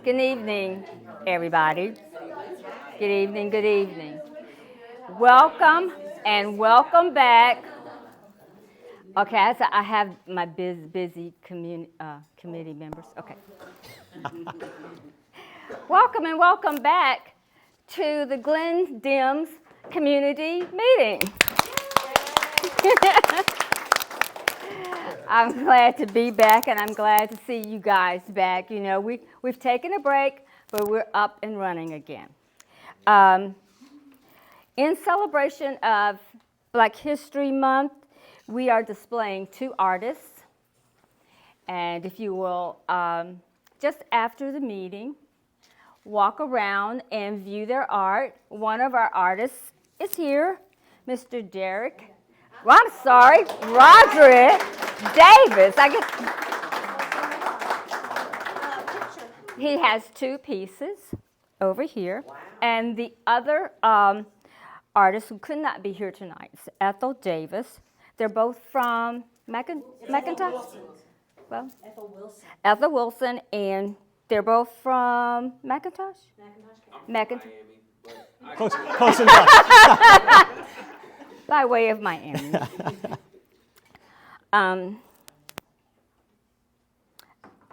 Good evening, everybody. Good evening, good evening. Welcome and welcome back. Okay, so I have my busy committee members. Okay. Welcome and welcome back to the Glynn Dems community meeting. I'm glad to be back, and I'm glad to see you guys back. You know, we've taken a break, but we're up and running again. In celebration of Black History Month, we are displaying two artists. And if you will, just after the meeting, walk around and view their art. One of our artists is here, Mr. Roderick Davis. He has two pieces over here. Wow. And the other artist who could not be here tonight is Ethel Davis. They're both from McIntosh? Well, Ethel Wilson, and they're both from McIntosh? McIntosh. Close enough. By way of Miami.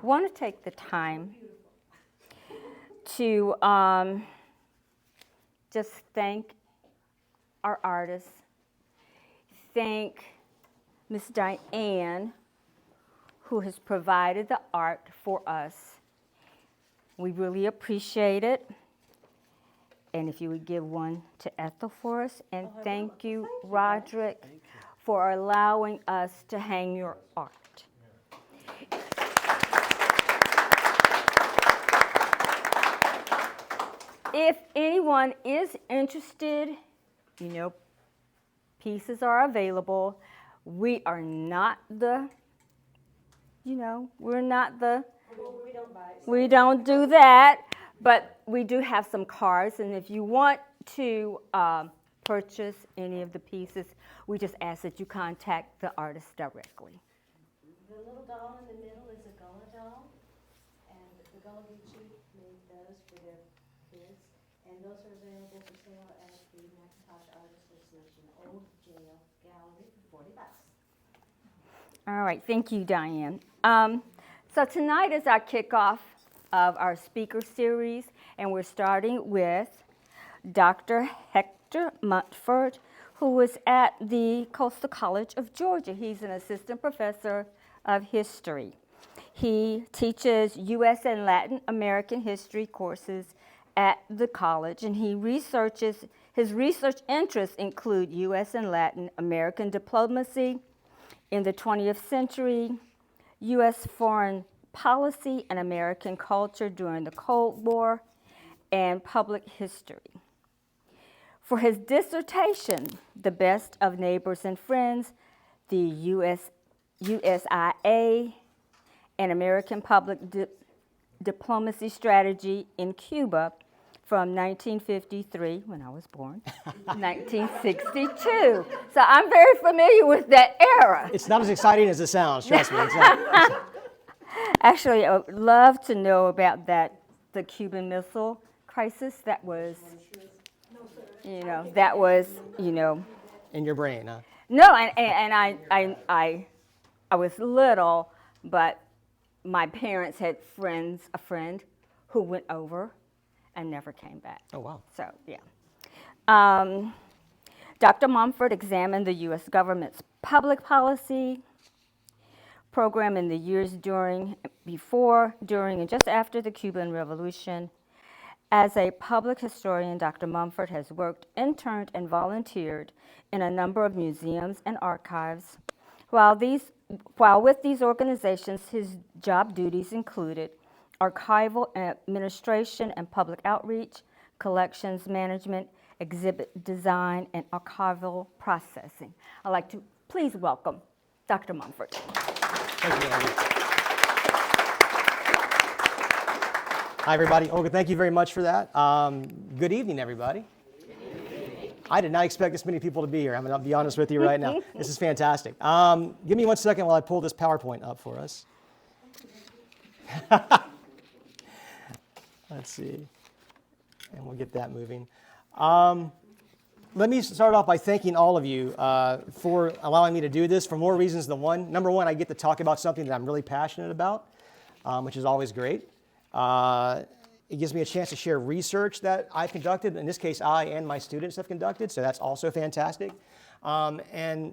Want to take the time to just thank our artists, thank Miss Diane, who has provided the art for us. We really appreciate it. And if you would give one to Ethel for us. And thank you, Roderick, for allowing us to hang your art. If anyone is interested, you know, pieces are available. We are not the, we don't do that. But we do have some cards, and if you want to purchase any of the pieces, we just ask that you contact the artist directly. The little doll in the middle is a Gullah doll, and the Gullah Geechee made those for their kids, and those are available for sale at the McIntosh Art Association Old Jail Gallery for $40. All right, thank you, Diane. So tonight is our kickoff of our speaker series, and we're starting with Dr. Hector Montford, who was at the Coastal College of Georgia. He's an assistant professor of history. He teaches U.S. and Latin American history courses at the college, and his research interests include U.S. and Latin American diplomacy in the 20th century, U.S. foreign policy and American culture during the Cold War, and public history. For his dissertation, The Best of Neighbors and Friends, the USIA and American Public Diplomacy Strategy in Cuba from 1953, when I was born, 1962. So I'm very familiar with that era. It's not as exciting as it sounds, trust me. Actually, I would love to know about the Cuban Missile Crisis. That was, in your brain, huh? No, and I was little, but my parents had a friend who went over and never came back. Oh, wow. So, yeah. Dr. Montford examined the U.S. government's public policy program in the years before, during, and just after the Cuban Revolution. As a public historian, Dr. Montford has worked, interned, and volunteered in a number of museums and archives. While with these organizations, his job duties included archival administration and public outreach, collections management, exhibit design, and archival processing. I'd like to please welcome Dr. Montford. Thank you, Olga. Hi, everybody. Olga, thank you very much for that. Good evening, everybody. I did not expect this many people to be here. I'm going to be honest with you right now. This is fantastic. Give me 1 second while I pull this PowerPoint up for us. Let's see. And we'll get that moving. Let me start off by thanking all of you for allowing me to do this for more reasons than one. Number one, I get to talk about something that I'm really passionate about, which is always great. It gives me a chance to share research that I've conducted. In this case, I and my students have conducted, so that's also fantastic. And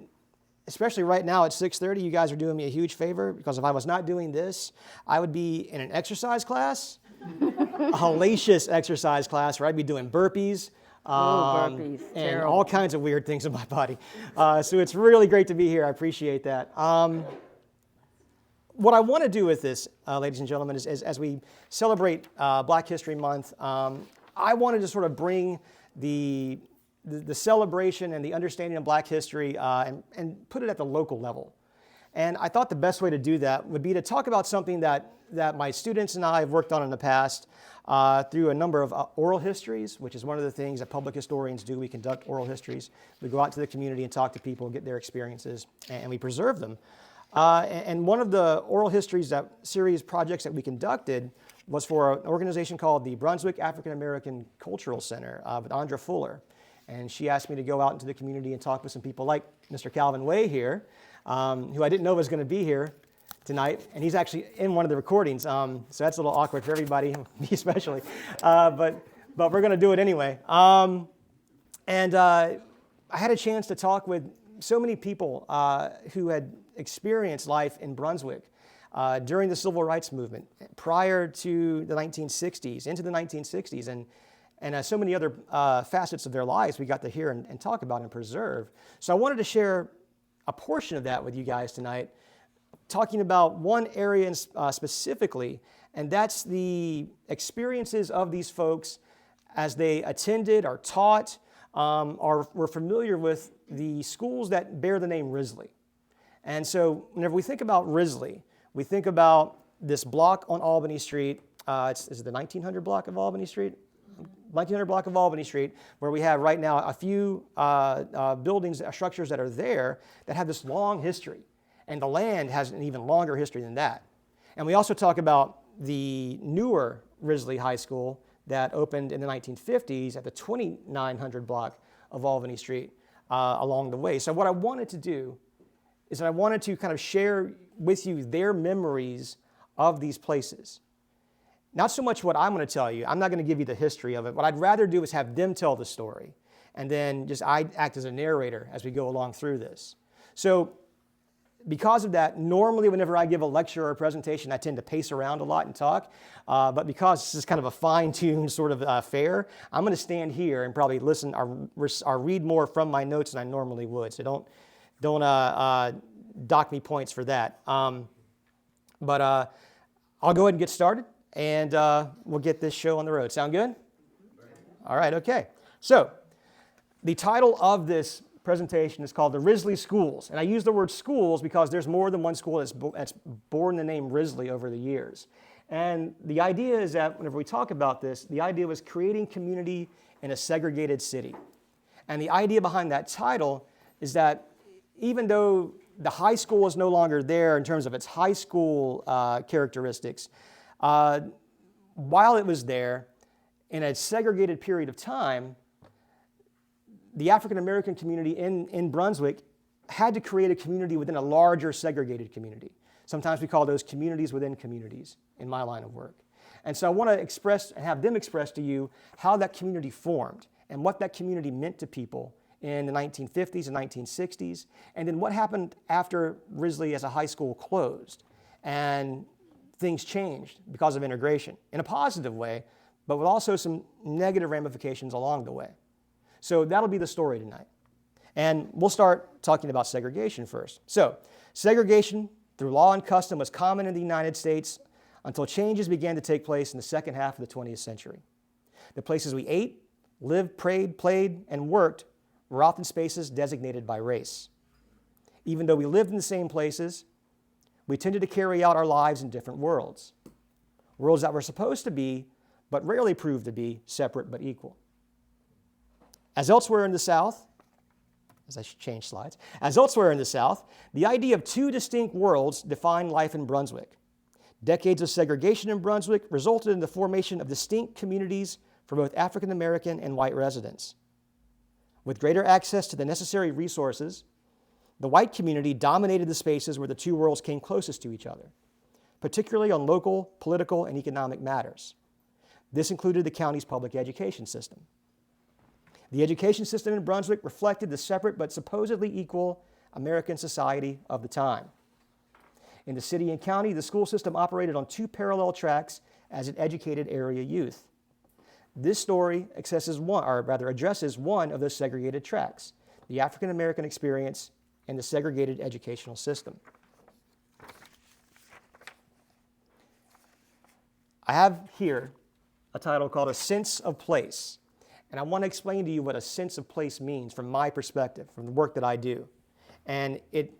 especially right now at 6:30, you guys are doing me a huge favor, because if I was not doing this, I would be in an exercise class, a hellacious exercise class where I'd be doing burpees. Burpees, and terrible. all kinds of weird things in my body. So it's really great to be here. I appreciate that. What I want to do with this, ladies and gentlemen, is as we celebrate Black History Month, I wanted to sort of bring the celebration and the understanding of Black history and put it at the local level. And I thought the best way to do that would be to talk about something that my students and I have worked on in the past through a number of oral histories, which is one of the things that public historians do. We conduct oral histories. We go out to the community and talk to people, get their experiences, and we preserve them. And one of the oral histories series projects that we conducted was for an organization called the Brunswick African American Cultural Center with Andra Fuller. And she asked me to go out into the community and talk with some people like Mr. Calvin Way here, who I didn't know was going to be here tonight. And he's actually in one of the recordings, so that's a little awkward for everybody, me especially. But we're going to do it anyway. And I had a chance to talk with so many people who had experienced life in Brunswick during the Civil Rights Movement, prior to the 1960s, into the 1960s, and so many other facets of their lives we got to hear and talk about and preserve. So I wanted to share a portion of that with you guys tonight, talking about one area specifically, and that's the experiences of these folks as they attended or taught or were familiar with the schools that bear the name Risley. And so whenever we think about Risley, we think about this block on Albany Street. Is it the 1900 block of Albany Street? 1900 block of Albany Street, where we have right now a few buildings, structures that are there that have this long history. And the land has an even longer history than that. And we also talk about the newer Risley High School that opened in the 1950s at the 2900 block of Albany Street along the way. So what I wanted to do is that I wanted to kind of share with you their memories of these places. Not so much what I'm going to tell you. I'm not going to give you the history of it. What I'd rather do is have them tell the story. And then just I act as a narrator as we go along through this. So because of that, normally whenever I give a lecture or a presentation, I tend to pace around a lot and talk. But because this is kind of a fine-tuned sort of affair, I'm going to stand here and probably listen or read more from my notes than I normally would. So don't dock me points for that. But I'll go ahead and get started, and we'll get this show on the road. Sound good? All right, okay. So the title of this presentation is called the Risley Schools. And I use the word schools because there's more than one school that's borne the name Risley over the years. And the idea is that whenever we talk about this, the idea was creating community in a segregated city. And the idea behind that title is that even though the high school is no longer there in terms of its high school characteristics, while it was there in a segregated period of time, the African American community in Brunswick had to create a community within a larger segregated community. Sometimes we call those communities within communities in my line of work. And so I want to express and have them express to you how that community formed and what that community meant to people in the 1950s and 1960s, and then what happened after Risley as a high school closed and things changed because of integration in a positive way, but with also some negative ramifications along the way. So that'll be the story tonight. And we'll start talking about segregation first. So segregation through law and custom was common in the United States until changes began to take place in the second half of the 20th century. The places we ate, lived, prayed, played, and worked were often spaces designated by race. Even though we lived in the same places, we tended to carry out our lives in different worlds. Worlds that were supposed to be, but rarely proved to be, separate but equal. As elsewhere in the South, as I should change slides, as elsewhere in the South, the idea of two distinct worlds defined life in Brunswick. Decades of segregation in Brunswick resulted in the formation of distinct communities for both African American and white residents. With greater access to the necessary resources, the white community dominated the spaces where the two worlds came closest to each other, particularly on local, political, and economic matters. This included the county's public education system. The education system in Brunswick reflected the separate but supposedly equal American society of the time. In the city and county, the school system operated on two parallel tracks as it educated area youth. This story addresses one of those segregated tracks, the African American experience and the segregated educational system. I have here a title called A Sense of Place, and I want to explain to you what a sense of place means from my perspective, from the work that I do. And it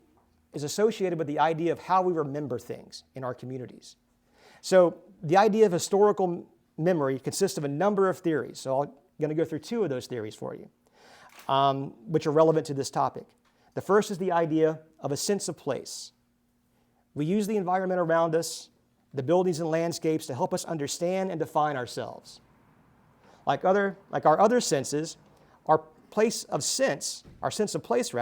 is associated with the idea of how we remember things in our communities. So the idea of historical memory consists of a number of theories. So I'm going to go through two of those theories for you, which are relevant to this topic. The first is the idea of a sense of place. We use the environment around us, the buildings and landscapes, to help us understand and define ourselves. Like our other senses, our sense of place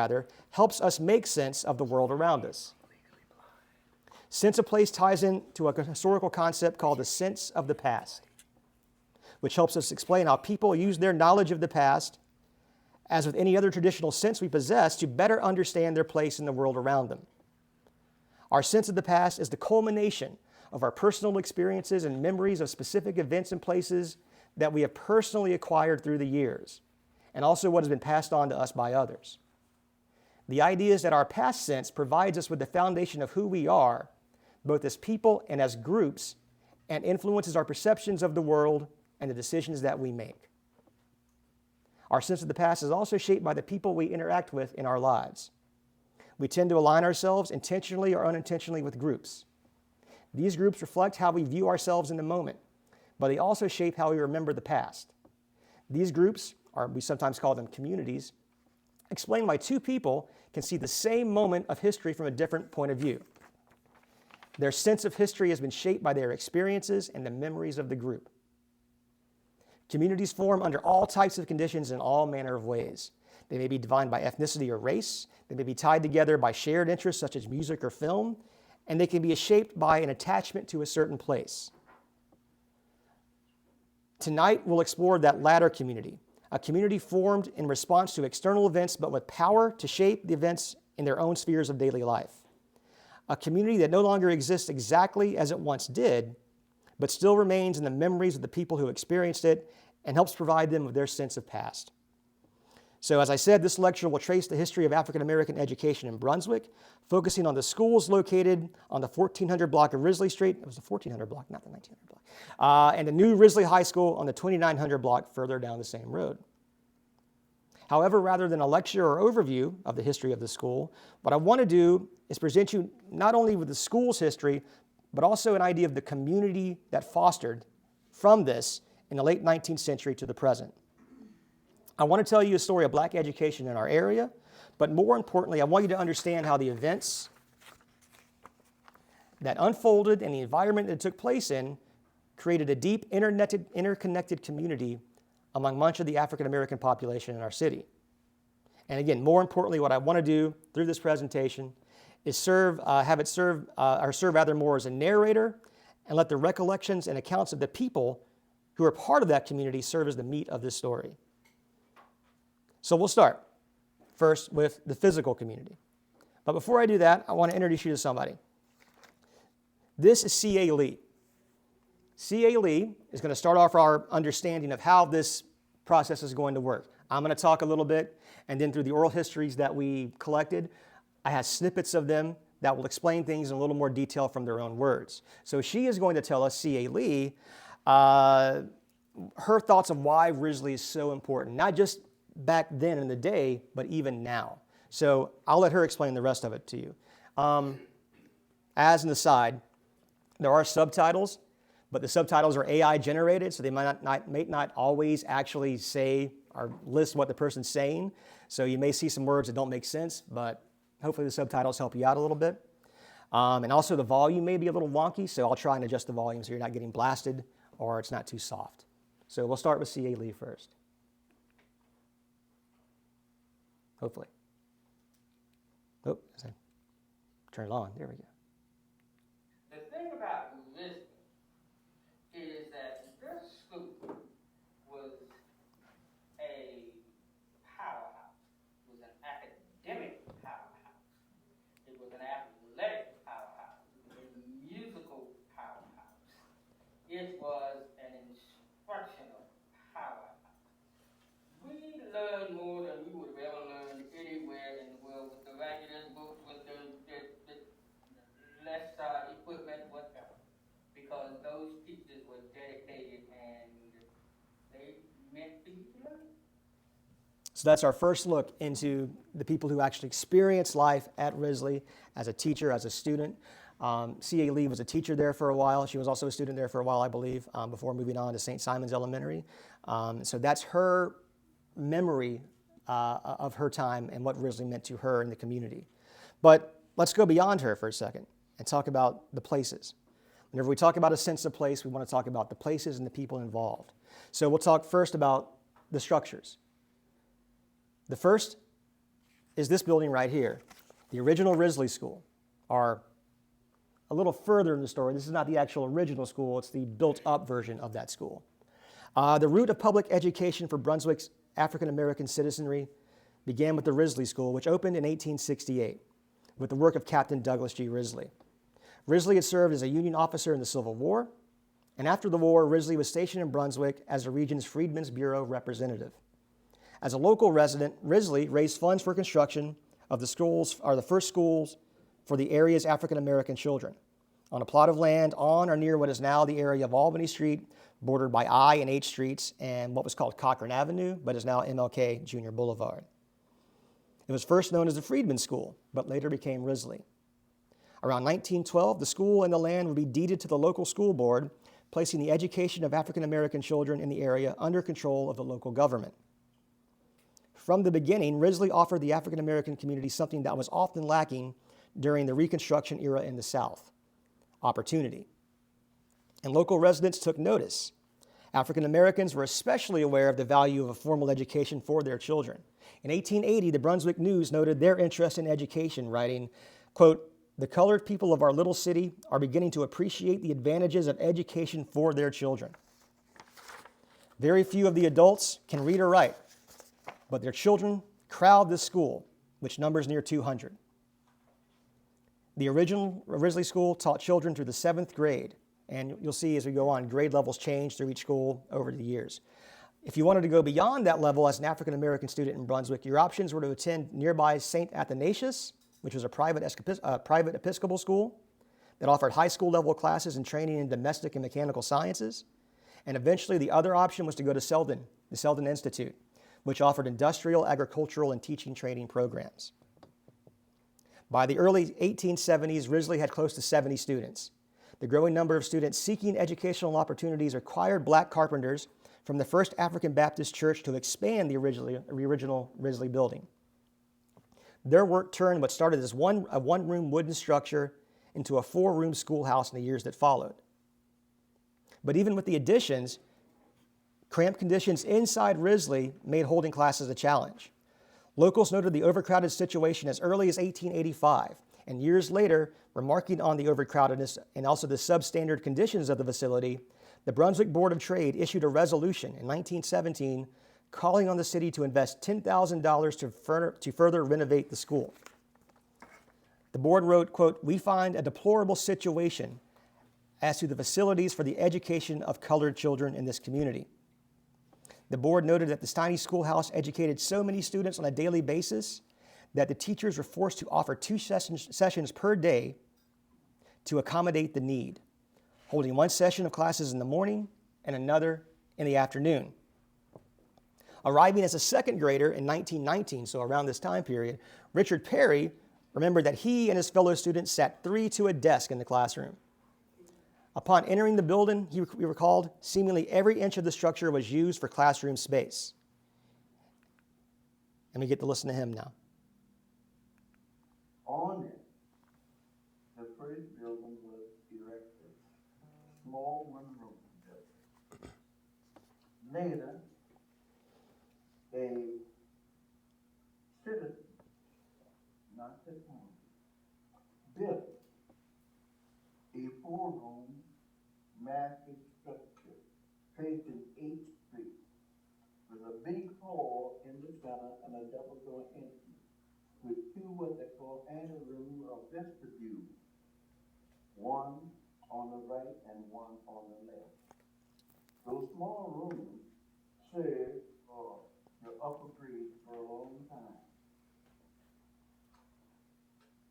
helps us make sense of the world around us. Sense of place ties into a historical concept called the sense of the past, which helps us explain how people use their knowledge of the past, as with any other traditional sense we possess, to better understand their place in the world around them. Our sense of the past is the culmination of our personal experiences and memories of specific events and places that we have personally acquired through the years, and also what has been passed on to us by others. The idea is that our past sense provides us with the foundation of who we are, both as people and as groups, and influences our perceptions of the world and the decisions that we make. Our sense of the past is also shaped by the people we interact with in our lives. We tend to align ourselves intentionally or unintentionally with groups. These groups reflect how we view ourselves in the moment, but they also shape how we remember the past. These groups, or we sometimes call them communities, explain why two people can see the same moment of history from a different point of view. Their sense of history has been shaped by their experiences and the memories of the group. Communities form under all types of conditions in all manner of ways. They may be defined by ethnicity or race. They may be tied together by shared interests such as music or film, and they can be shaped by an attachment to a certain place. Tonight, we'll explore that latter community, a community formed in response to external events, but with power to shape the events in their own spheres of daily life. A community that no longer exists exactly as it once did, but still remains in the memories of the people who experienced it and helps provide them with their sense of past. So as I said, this lecture will trace the history of African American education in Brunswick, focusing on the schools located on the 1400 block of Risley Street. It was the 1400 block, not the 1900 block. And the new Risley High School on the 2900 block further down the same road. However, rather than a lecture or overview of the history of the school, what I want to do is present you not only with the school's history, but also an idea of the community that fostered from this in the late 19th century to the present. I want to tell you a story of black education in our area, but more importantly, I want you to understand how the events that unfolded and the environment that it took place in created a deep interconnected community among much of the African American population in our city. And again, more importantly, what I want to do through this presentation is serve rather more as a narrator and let the recollections and accounts of the people who are part of that community serve as the meat of this story. So we'll start first with the physical community. But before I do that, I want to introduce you to somebody. This is C.A. Lee. C.A. Lee is going to start off our understanding of how this process is going to work. I'm going to talk a little bit, and then through the oral histories that we collected, I have snippets of them that will explain things in a little more detail from their own words. So she is going to tell us, C.A. Lee, her thoughts of why Risley is so important, not just back then in the day, but even now. So I'll let her explain the rest of it to you. As an aside, there are subtitles, but the subtitles are AI generated, so they may not always actually say or list what the person's saying. So you may see some words that don't make sense, but hopefully the subtitles help you out a little bit. And also the volume may be a little wonky, so I'll try and adjust the volume so you're not getting blasted or it's not too soft. So we'll start with C.A. Lee first. Hopefully. Oh, turn it on. There we go. The thing about Risley is that their school was a powerhouse. It was an academic powerhouse. It was an athletic powerhouse. It was a musical powerhouse. It was an instructional powerhouse. We learned more than we would have ever learned anywhere in the world with the regular books, with the less equipment, whatever. Because those teachers were dedicated and they meant for you to learn. So that's our first look into the people who actually experienced life at Risley as a teacher, as a student. C.A. Lee was a teacher there for a while. She was also a student there for a while, I believe, before moving on to St. Simon's Elementary. So that's her memory of her time and what Risley meant to her in the community. But let's go beyond her for a second and talk about the places. Whenever we talk about a sense of place, we want to talk about the places and the people involved. So we'll talk first about the structures. The first is this building right here, the original Risley School, or a little further in the story, this is not the actual original school, it's the built-up version of that school. The root of public education for Brunswick's African-American citizenry began with the Risley School, which opened in 1868 with the work of Captain Douglas G. Risley. Risley had served as a Union officer in the Civil War, and after the war, Risley was stationed in Brunswick as the region's Freedmen's Bureau representative. As a local resident, Risley raised funds for construction of the schools, or the first schools for the area's African-American children, on a plot of land on or near what is now the area of Albany Street, bordered by I and H Streets and what was called Cochran Avenue, but is now MLK Jr. Boulevard. It was first known as the Freedmen's School, but later became Risley. Around 1912, the school and the land would be deeded to the local school board, placing the education of African-American children in the area under control of the local government. From the beginning, Risley offered the African-American community something that was often lacking during the Reconstruction era in the South: opportunity. And local residents took notice. African Americans were especially aware of the value of a formal education for their children. In 1880, the Brunswick News noted their interest in education, writing, quote, "The colored people of our little city are beginning to appreciate the advantages of education for their children. Very few of the adults can read or write, but their children crowd this school, which numbers near 200. The original Risley School taught children through the 7th grade, and you'll see as we go on, grade levels change through each school over the years. If you wanted to go beyond that level as an African-American student in Brunswick, your options were to attend nearby St. Athanasius, which was a private Episcopal school that offered high school level classes and training in domestic and mechanical sciences. And eventually the other option was to go to Selden, the Selden Institute, which offered industrial, agricultural, and teaching training programs. By the early 1870s, Risley had close to 70 students. The growing number of students seeking educational opportunities required black carpenters from the First African Baptist Church to expand the original Risley building. Their work turned what started as a one-room wooden structure into a 4-room schoolhouse in the years that followed. But even with the additions, cramped conditions inside Risley made holding classes a challenge. Locals noted the overcrowded situation as early as 1885, and years later, remarking on the overcrowdedness and also the substandard conditions of the facility, the Brunswick Board of Trade issued a resolution in 1917 calling on the city to invest $10,000 to further renovate the school. The board wrote, quote, "We find a deplorable situation as to the facilities for the education of colored children in this community." The board noted that this tiny schoolhouse educated so many students on a daily basis that the teachers were forced to offer 2 sessions per day to accommodate the need, holding 1 session of classes in the morning and another in the afternoon. Arriving as a 2nd grader in 1919, so around this time period, Richard Perry remembered that he and his fellow students sat 3 to a desk in the classroom. Upon entering the building, he recalled, seemingly every inch of the structure was used for classroom space. And we get to listen to him now. On it, the later, a citizen, not this one, built a four-room massive structure facing 8th Street with a big hall in the center and a double door entrance with two what they call anteroom or vestibule, one on the right and one on the left. Those small rooms served for the upper grades for a long time.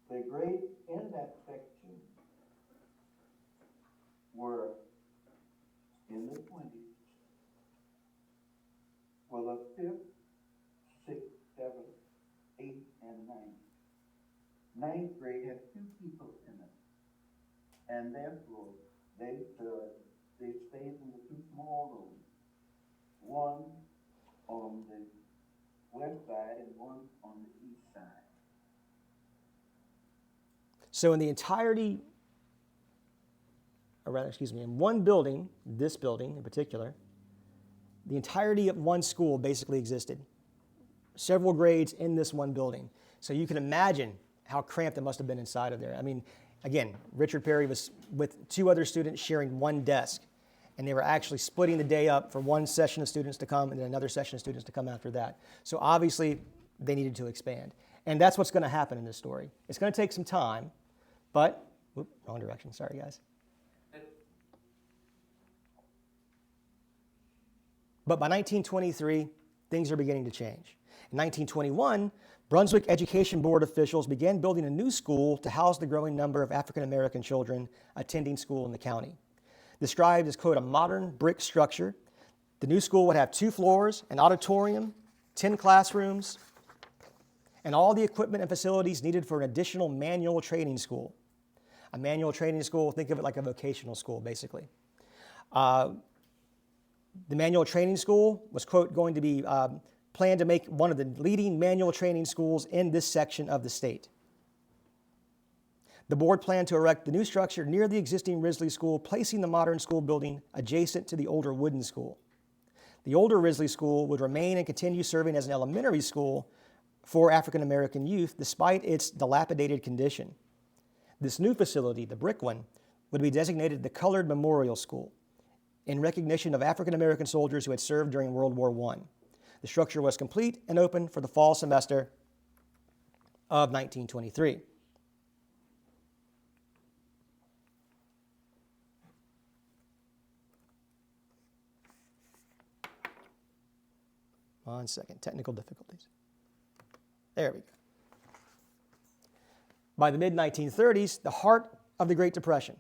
The grades in that section were in the 20s, for the 5th, 6th, 7th, 8th, and 9th. 9th grade had 2 people in it, and therefore they stayed in the 2 small rooms, one on the west side and one on the east side. So in the entirety, or rather, excuse me, in one building, this building in particular, the entirety of one school basically existed. Several grades in this one building. So you can imagine how cramped it must have been inside of there. I mean, again, Richard Perry was with 2 other students sharing one desk, and they were actually splitting the day up for one session of students to come and then another session of students to come after that. So obviously, they needed to expand. And that's what's going to happen in this story. It's going to take some time, but, wrong direction, sorry guys. But by 1923, things are beginning to change. In 1921, Brunswick Education Board officials began building a new school to house the growing number of African American children attending school in the county. Described as, quote, a modern brick structure, the new school would have 2 floors, an auditorium, 10 classrooms, and all the equipment and facilities needed for an additional manual training school. A manual training school, think of it like a vocational school, basically. The manual training school was, quote, going to be planned to make one of the leading manual training schools in this section of the state. The board planned to erect the new structure near the existing Risley School, placing the modern school building adjacent to the older wooden school. The older Risley School would remain and continue serving as an elementary school for African American youth despite its dilapidated condition. This new facility, the brick one, would be designated the Colored Memorial School in recognition of African American soldiers who had served during World War I. The structure was complete and open for the fall semester of 1923. One second, technical difficulties. There we go. By the mid-1930s, the heart of the Great Depression,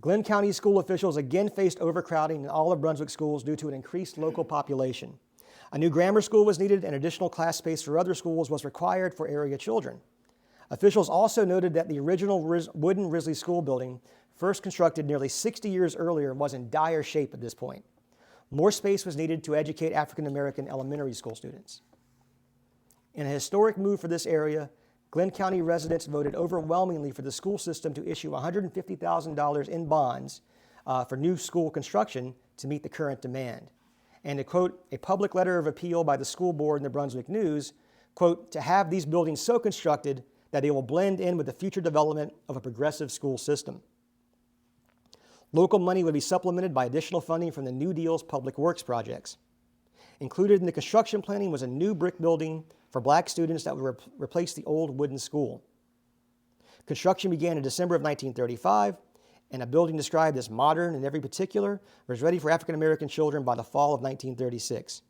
Glynn County school officials again faced overcrowding in all of Brunswick schools due to an increased local population. A new grammar school was needed and additional class space for other schools was required for area children. Officials also noted that the original wooden Risley School building, first constructed nearly 60 years earlier, was in dire shape at this point. More space was needed to educate African American elementary school students. In a historic move for this area, Glynn County residents voted overwhelmingly for the school system to issue $150,000 in bonds for new school construction to meet the current demand. And to quote a public letter of appeal by the school board in the Brunswick News, quote, to have these buildings so constructed that they will blend in with the future development of a progressive school system. Local money would be supplemented by additional funding from the New Deal's public works projects. Included in the construction planning was a new brick building for black students that would replace the old wooden school. Construction began in December of 1935, and a building described as modern in every particular was ready for African American children by the fall of 1936.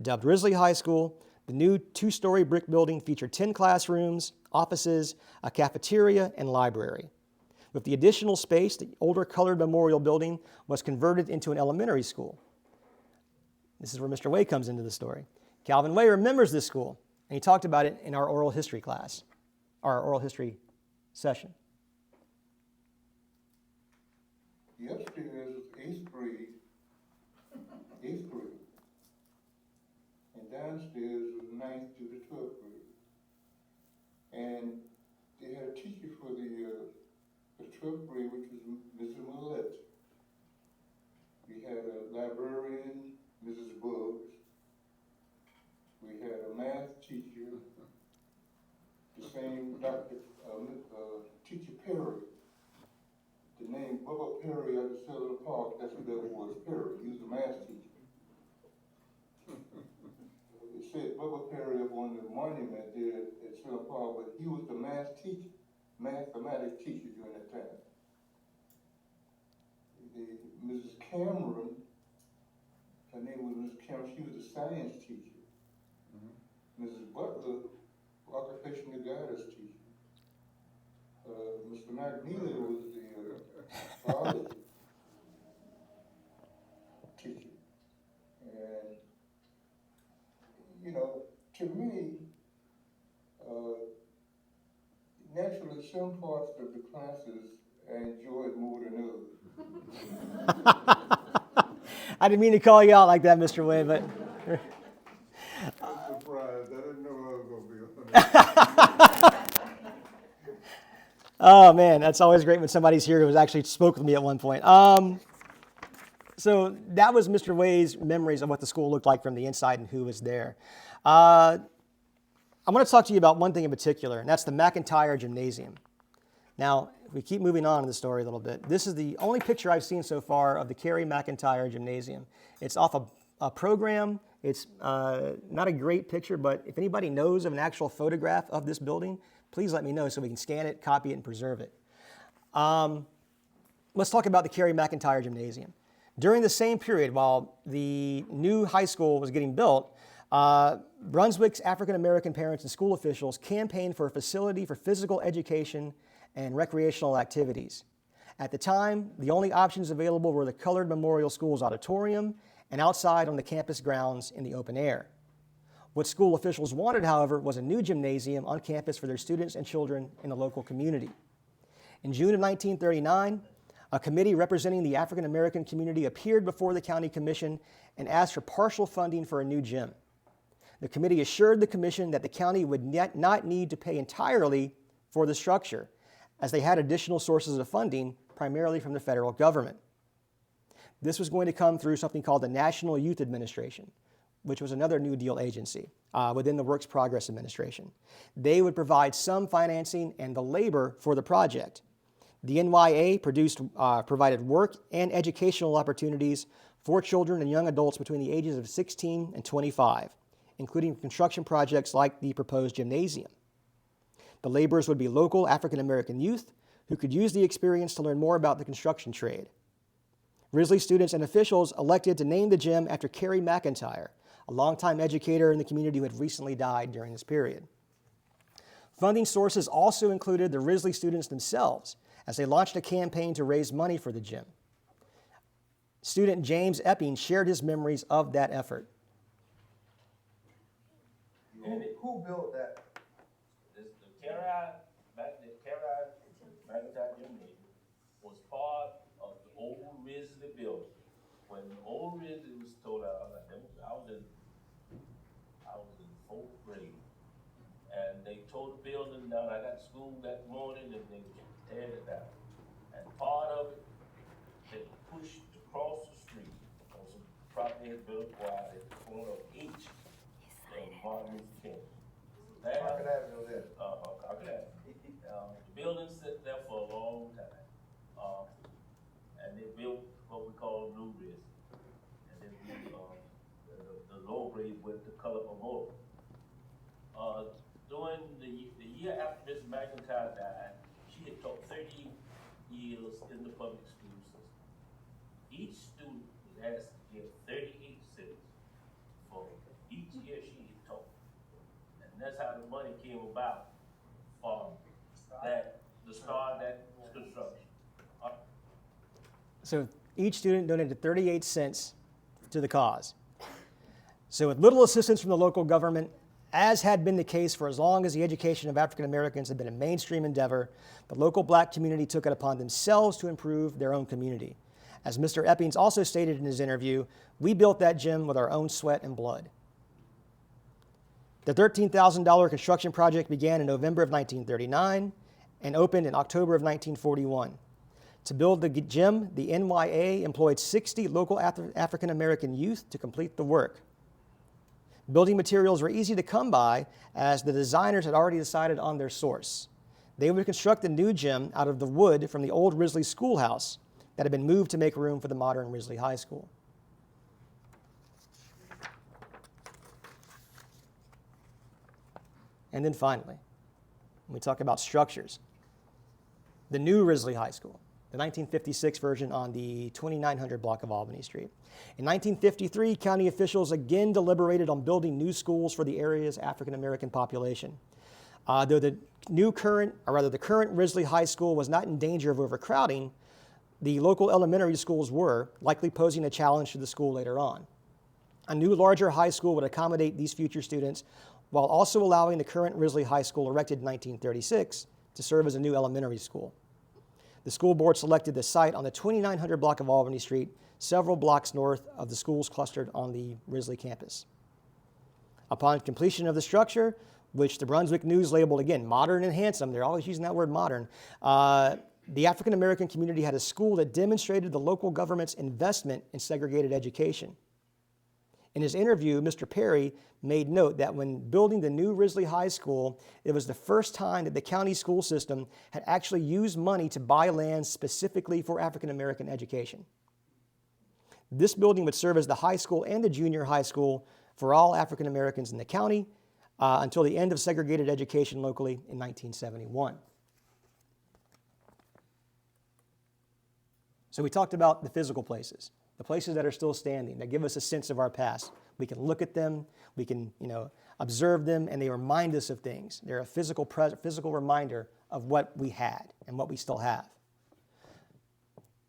Dubbed Risley High School, the new 2-story brick building featured 10 classrooms, offices, a cafeteria, and library. With the additional space, the older Colored Memorial Building was converted into an elementary school. This is where Mr. Way comes into the story. Calvin Way remembers this school, and he talked about it in our oral history class, our oral history session. The upstairs was 8th grade, and downstairs was 9th to the 12th grade. And they had a teacher for the 12th grade, which was Mrs. Millette. We had a librarian, Ms. Teacher Perry. The name Bubba Perry at the Cellular Park, that's who that was, Perry. He was a math teacher. It said Bubba Perry up on the monument there at Cellular Park, but he was the mathematics teacher during that time. Mrs. Cameron, her name was Mrs. Cameron, she was a science teacher. Mrs. Butler, occupational guidance teacher. Mr. McNeely was the biology teacher. And, you know, to me, naturally some parts of the classes I enjoyed more than others. I didn't mean to call you out like that, Mr. Wade, but. I'm surprised. I didn't know I was going to be on that. Oh, man, that's always great when somebody's here who has actually spoke with me at one point. So that was Mr. Wade's memories of what the school looked like from the inside and who was there. I want to talk to you about one thing in particular, and that's the McIntyre Gymnasium. Now, if we keep moving on in the story a little bit, this is the only picture I've seen so far of the Carrie McIntyre Gymnasium. It's off a program. It's not a great picture, but if anybody knows of an actual photograph of this building, please let me know so we can scan it, copy it, and preserve it. Let's talk about the Carrie McIntyre Gymnasium. During the same period, while the new high school was getting built, Brunswick's African-American parents and school officials campaigned for a facility for physical education and recreational activities. At the time, the only options available were the Colored Memorial School's auditorium and outside on the campus grounds in the open air. What school officials wanted, however, was a new gymnasium on campus for their students and children in the local community. In June of 1939, a committee representing the African-American community appeared before the county commission and asked for partial funding for a new gym. The committee assured the commission that the county would not need to pay entirely for the structure, as they had additional sources of funding, primarily from the federal government. This was going to come through something called the National Youth Administration, which was another New Deal agency within the Works Progress Administration. They would provide some financing and the labor for the project. The NYA provided work and educational opportunities for children and young adults between the ages of 16 and 25, including construction projects like the proposed gymnasium. The laborers would be local African-American youth who could use the experience to learn more about the construction trade. Risley students and officials elected to name the gym after Carrie McIntyre, a longtime educator in the community who had recently died during this period. Funding sources also included the Risley students themselves, as they launched a campaign to raise money for the gym. Student James Epping shared his memories of that effort. Who built that? The Carrie McIntyre Gymnasium was part of the old Risley building. When the old Risley was torn out, I was in fourth grade, and they tore the building down. I got to school that morning, and they teared it down. And part of it, they pushed across the street on some property had built wide at the corner of H and Martin Luther King. Concord Avenue there. Concord Avenue. The building sat there for a long time, and they built what we call New Risley, and then the low grade with the Colored Memorial. During the year after Miss McIntyre died, she had taught 30 years in the public school system. Each student was asked to give 38 cents for each year she had taught. And that's how the money came about for the start of that construction. So each student donated 38 cents to the cause. So with little assistance from the local government, as had been the case for as long as the education of African Americans had been a mainstream endeavor, the local black community took it upon themselves to improve their own community. As Mr. Eppings also stated in his interview, we built that gym with our own sweat and blood. The $13,000 construction project began in November of 1939 and opened in October of 1941. To build the gym, the NYA employed 60 local African American youth to complete the work. Building materials were easy to come by as the designers had already decided on their source. They would construct the new gym out of the wood from the old Risley Schoolhouse that had been moved to make room for the modern Risley High School. And then finally, when we talk about structures, the new Risley High School, the 1956 version on the 2900 block of Albany Street. In 1953, county officials again deliberated on building new schools for the area's African American population. Though the current Risley High School was not in danger of overcrowding, the local elementary schools were, likely posing a challenge to the school later on. A new, larger high school would accommodate these future students while also allowing the current Risley High School, erected in 1936, to serve as a new elementary school. The school board selected the site on the 2900 block of Albany Street, several blocks north of the schools clustered on the Risley campus. Upon completion of the structure, which the Brunswick News labeled, again, modern and handsome, they're always using that word modern, the African American community had a school that demonstrated the local government's investment in segregated education. In his interview, Mr. Perry made note that when building the new Risley High School, it was the first time that the county school system had actually used money to buy land specifically for African American education. This building would serve as the high school and the junior high school for all African Americans in the county until the end of segregated education locally in 1971. So we talked about the physical places, the places that are still standing, that give us a sense of our past. We can look at them, we can observe them, and they remind us of things. They're a physical reminder of what we had and what we still have.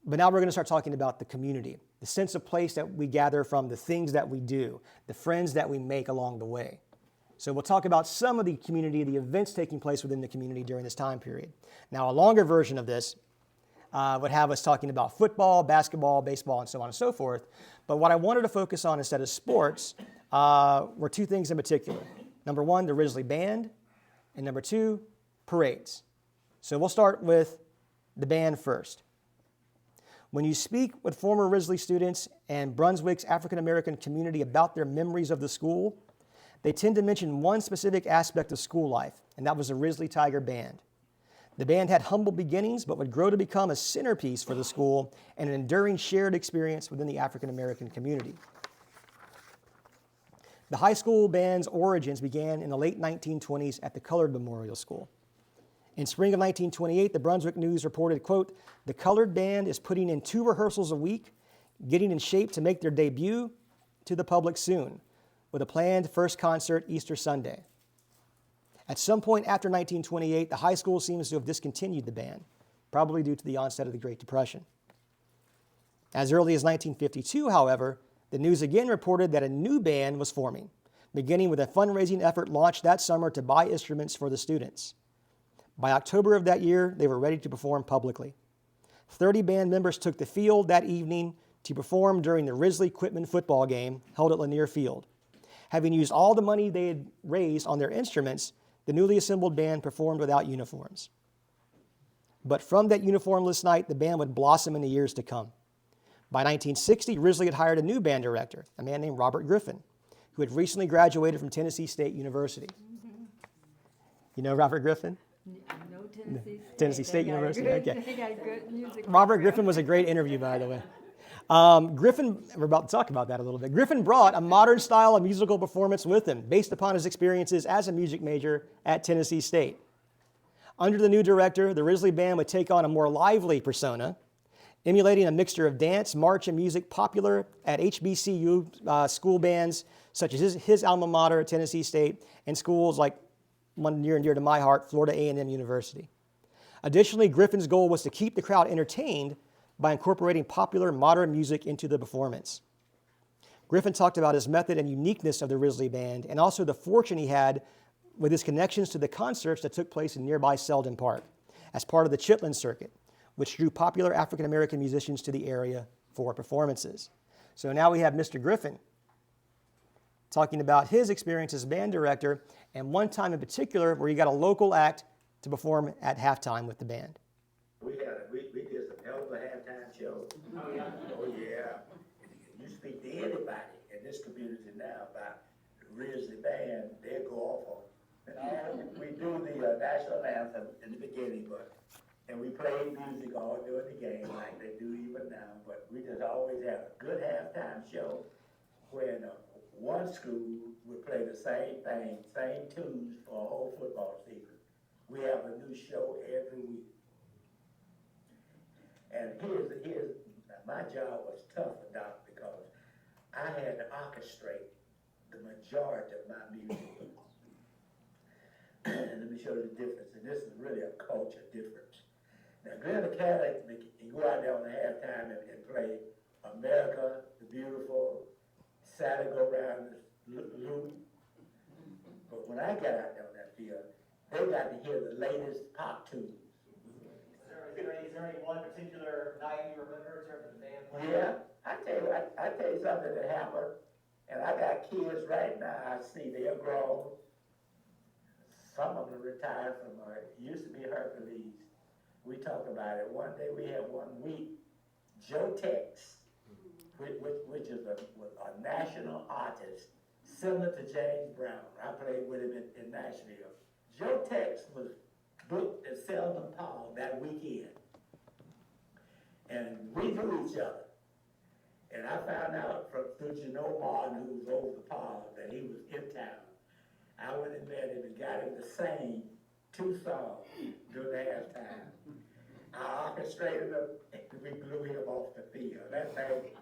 But now we're going to start talking about the community, the sense of place that we gather from the things that we do, the friends that we make along the way. So we'll talk about some of the community, the events taking place within the community during this time period. Now, a longer version of this would have us talking about football, basketball, baseball, and so on and so forth. But what I wanted to focus on instead of sports were two things in particular. Number one, the Risley Band, and number two, parades. So we'll start with the band first. When you speak with former Risley students and Brunswick's African American community about their memories of the school, they tend to mention one specific aspect of school life, and that was the Risley Tiger Band. The band had humble beginnings, but would grow to become a centerpiece for the school and an enduring shared experience within the African American community. The high school band's origins began in the late 1920s at the Colored Memorial School. In spring of 1928, the Brunswick News reported, quote, "The Colored Band is putting in 2 rehearsals a week, getting in shape to make their debut to the public soon, with a planned first concert Easter Sunday." At some point after 1928, the high school seems to have discontinued the band, probably due to the onset of the Great Depression. As early as 1952, however, the news again reported that a new band was forming, beginning with a fundraising effort launched that summer to buy instruments for the students. By October of that year, they were ready to perform publicly. 30 band members took the field that evening to perform during the Risley Quitman football game held at Lanier Field. Having used all the money they had raised on their instruments, the newly assembled band performed without uniforms. But from that uniformless night, the band would blossom in the years to come. By 1960, Risley had hired a new band director, a man named Robert Griffin, who had recently graduated from Tennessee State University. You know Robert Griffin? No, Tennessee State University, okay. They got good music. Robert Griffin was a great interview, by the way. Griffin, we're about to talk about that a little bit. Griffin brought a modern style of musical performance with him based upon his experiences as a music major at Tennessee State. Under the new director, the Risley Band would take on a more lively persona, emulating a mixture of dance, march, and music popular at HBCU school bands, such as his alma mater at Tennessee State, and schools like one near and dear to my heart, Florida A&M University. Additionally, Griffin's goal was to keep the crowd entertained by incorporating popular modern music into the performance. Griffin talked about his method and uniqueness of the Risley Band, and also the fortune he had with his connections to the concerts that took place in nearby Selden Park as part of the Chitlin Circuit, which drew popular African American musicians to the area for performances. So now we have Mr. Griffin talking about his experience as band director, and one time in particular where he got a local act to perform at halftime with the band. We did some hell of a halftime show. Oh yeah. Oh yeah. You speak to anybody in this community now about the Risley Band, they'll go off No, we do the national anthem in the beginning, and we play music all during the game like they do even now, but we just always have a good halftime show when one school would play the same thing, same tunes for a whole football season. We have a new show every week. And here's my job was tough, Doc, because I had to orchestrate the majority of my music. Let me show you the difference, and this is really a culture difference. Now, Glynn County can go out there on the halftime and play America the Beautiful, Sally Go Round the Loop. But when I got out there on that field, they got to hear the latest pop tunes. Is there any one particular night you remember in terms of the band playing? Yeah, I tell you something that happened, and I got kids right now, I see they're grown. Some of them retired from, used to be Hercules. We talk about it. One day we had 1 week, Joe Tex, which is a national artist, similar to James Brown. I played with him in Nashville. Joe Tex was booked at Selden Paul that weekend. And we knew each other. And I found out through Janelle Martin, who was over the pond, that he was in town. I went and met him and got him to sing 2 songs during the halftime. I orchestrated them, and we blew him off the field. That thing,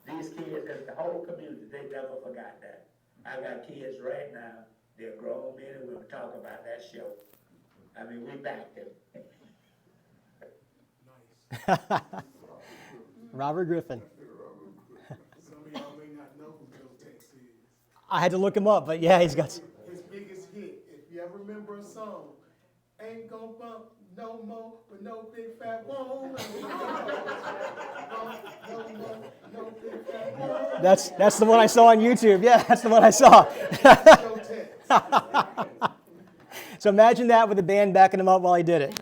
these kids and the whole community, they never forgot that. I got kids right now, they're grown men and women talk about that show. I mean, we backed him. Robert Griffin. Some of y'all may not know who Joe Tex is. I had to look him up, but yeah, he's got. His biggest hit, if you ever remember a song, ain't gonna bump no more with no big fat woman. No big fat woman. That's the one I saw on YouTube. Yeah, that's the one I saw. Joe Tex. So imagine that with the band backing him up while he did it.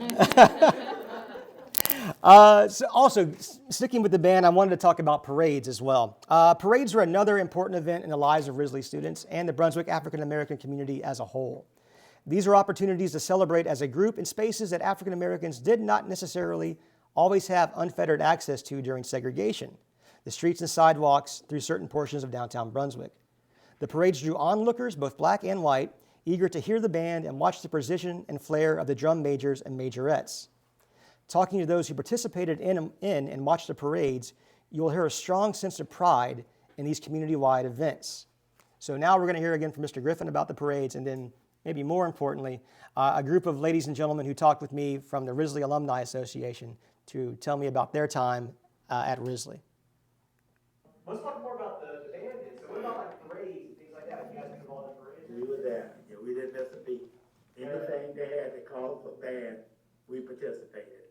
So also, sticking with the band, I wanted to talk about parades as well. Parades are another important event in the lives of Risley students and the Brunswick African American community as a whole. These are opportunities to celebrate as a group in spaces that African Americans did not necessarily always have unfettered access to during segregation, the streets and sidewalks through certain portions of downtown Brunswick. The parades drew onlookers, both black and white, eager to hear the band and watch the precision and flair of the drum majors and majorettes. Talking to those who participated in and watched the parades, you will hear a strong sense of pride in these community-wide events. So now we're going to hear again from Mr. Griffin about the parades, and then maybe more importantly, a group of ladies and gentlemen who talked with me from the Risley Alumni Association to tell me about their time at Risley. Let's talk more about the band. So what about like parades and things like that? You guys involved in parades? We were there. Yeah, we didn't miss a beat. Anything they had to call for band, we participated.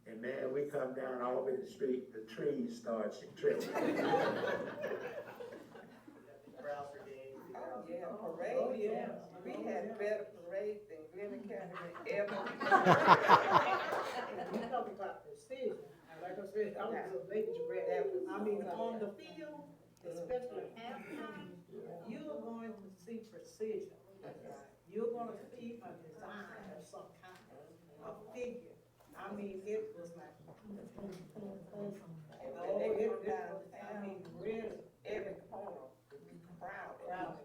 And man, we come down all over the street, the trees start tripping. Yeah, parade. Oh, yeah. We had better parades than Glynn County ever. You talk about precision, like I said, I was a majorette. I mean, on the field, especially halftime, you're going to see precision. You're going to see a design of some kind, a figure. I mean, it was like, really, every corner crowded.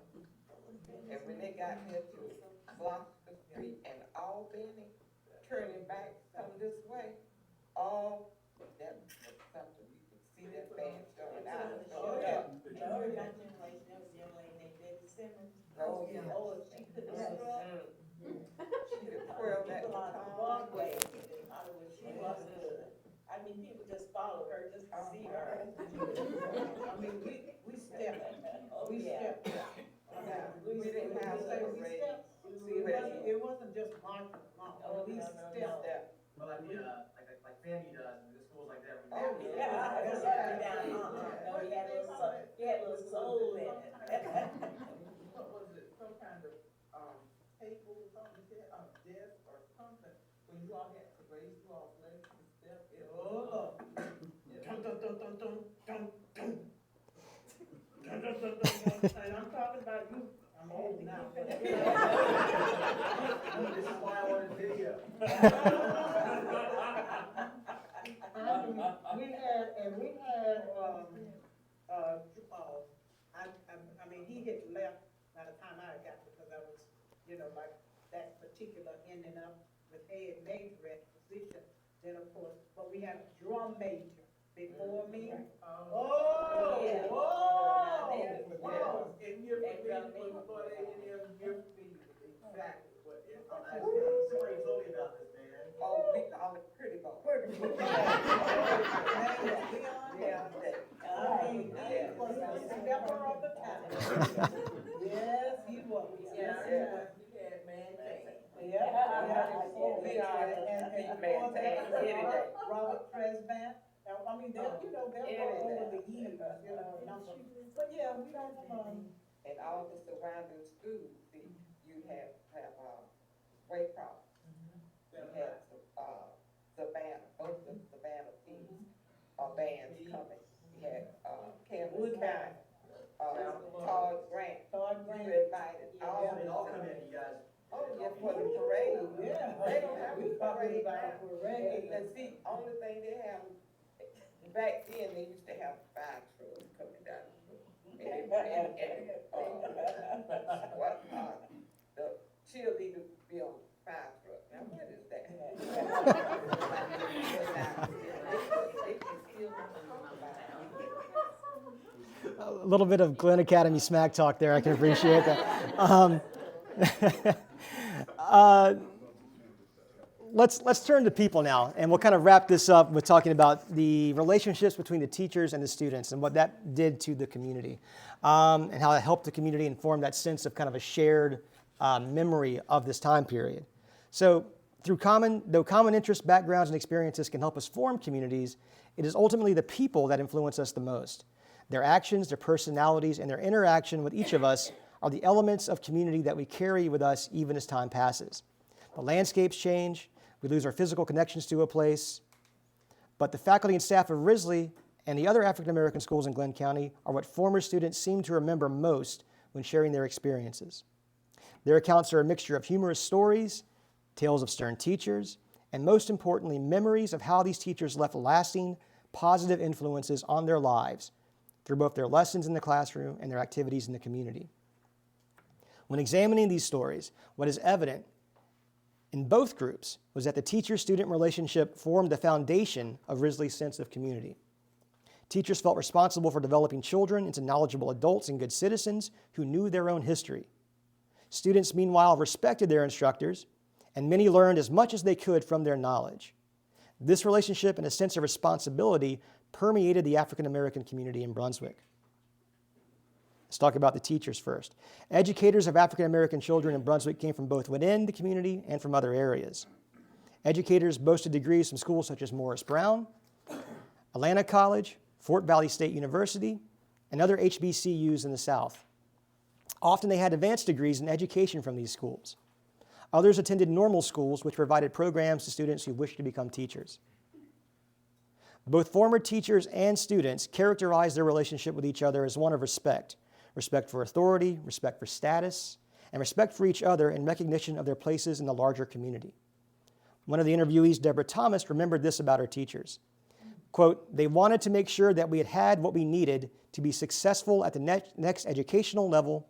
And when they got here to Gloucester Street and Albany, turning back, come this way, all that was something you could see that band showing out. Oh, yeah. Oh, yeah. Oh, she could twirl that guitar. She was good. I mean, people just follow her just to see her. I mean, we stepped. We stepped. We didn't have Say a we parade. stepped. It wasn't just marching along. We stepped. Well, like Fanny does, and the schools like that. Oh, yeah. That's right down. No, he had a little soul in it. What was it, some kind of, table or something, desk or something, when you all had to raise you all legs and step, it was. Dun, dun, dun, dun, dun, dun, dun. Dun, dun, dun, dun, dun. And I'm talking about you. I'm old now. I mean, he had left by the time I got, because I was, like that particular ending up with head major at the position. Then of course, but we had a drum major before me. Oh, Yeah. whoa, Wow. And you're before they you're exactly what they're Somebody told me about this, man. Oh, we call it pretty boy. Yeah. I mean, he was the stepper of the town. Yes, he was. Yeah. Yeah. And maintain any day. Robert Presban. I mean, they're over the years, number. But yeah, we don't, And all the surrounding schools, see, you have Waycross. You have, Savannah, both the Savannah teams, bands coming. You had, Campbell County, Todd Grant. You invited all They all come in, you guys. Oh, yeah, for the parade. yeah. They don't have a We talking parade about now. a parade. And see, only thing they have, back then, they used to have fire trucks coming down the street. The cheerleaders be on fire truck. Now, what is that? A little bit of Glynn Academy smack talk there. I can appreciate that. Let's turn to people now, and we'll kind of wrap this up with talking about the relationships between the teachers and the students and what that did to the community, and how it helped the community and form that sense of kind of a shared memory of this time period. So, though common interests, backgrounds, and experiences can help us form communities, it is ultimately the people that influence us the most. Their actions, their personalities, and their interaction with each of us are the elements of community that we carry with us even as time passes. The landscapes change, we lose our physical connections to a place, but the faculty and staff of Risley and the other African American schools in Glynn County are what former students seem to remember most when sharing their experiences. Their accounts are a mixture of humorous stories, tales of stern teachers, and most importantly, memories of how these teachers left lasting, positive influences on their lives through both their lessons in the classroom and their activities in the community. When examining these stories, what is evident in both groups was that the teacher-student relationship formed the foundation of Risley's sense of community. Teachers felt responsible for developing children into knowledgeable adults and good citizens who knew their own history. Students, meanwhile, respected their instructors, and many learned as much as they could from their knowledge. This relationship and a sense of responsibility permeated the African American community in Brunswick. Let's talk about the teachers first. Educators of African American children in Brunswick came from both within the community and from other areas. Educators boasted degrees from schools such as Morris Brown, Atlanta College, Fort Valley State University, and other HBCUs in the South. Often they had advanced degrees in education from these schools. Others attended normal schools, which provided programs to students who wished to become teachers. Both former teachers and students characterized their relationship with each other as one of respect. Respect for authority, respect for status, and respect for each other in recognition of their places in the larger community. One of the interviewees, Deborah Thomas, remembered this about her teachers. Quote, "They wanted to make sure that we had what we needed to be successful at the next educational level